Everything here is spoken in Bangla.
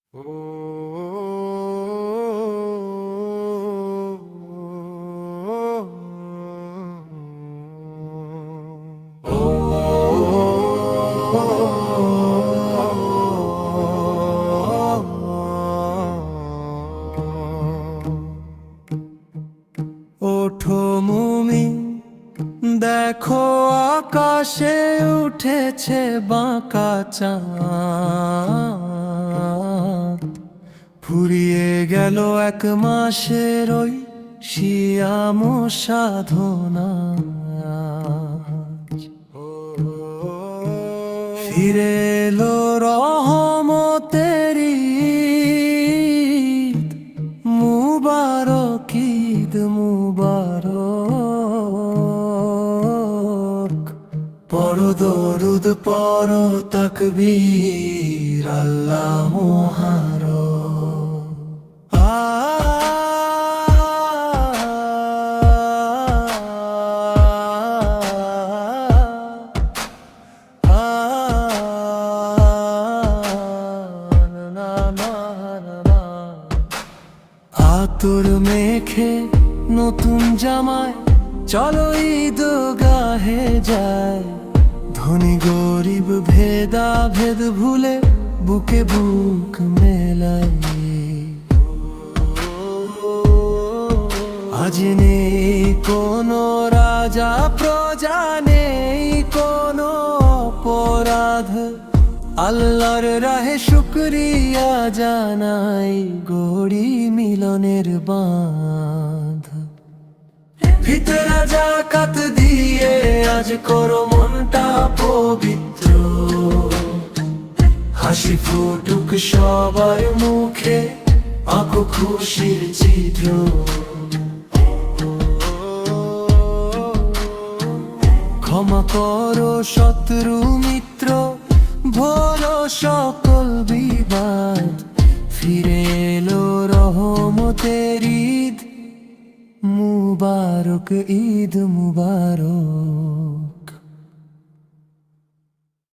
ওঠো মুমিন, দেখো আকাশে উঠেছে বাঁকা চাঁদ। ফুরিয়ে গেল 1 মাসের ওই সিয়াম সাধনা। ফিরে এলো রহমতের ঈদ, মুবারক ঈদ মুবারক। পড়ো দরুদ পড়ো তাকবীর, আল্লাহ মহারো। আতর মেখে নতুন জামায় চলো ঈদগাহে যায়। ধনী গরিব ভেদা ভেদ ভুলে বুকে বুক মেলায়। আজ নেই কোনো রাজা প্রজা, নেই কোনো অপরাধ। আল্লাহর রাহে শুকরিয়া জানাই, গড়ি মিলনের বাঁধ। ভিতরা জাকাত দিয়ে আজ করো মনটা পবিত্র। হাসি ফুটুক সবার মুখে, আঁকো খুশির চিত্র। ক্ষমা করো শত্রু মিত্র, ভোলো সকল বিবাদ। ফিরে এলো রহমতের ঈদ, মুবারক ঈদ মুবারক।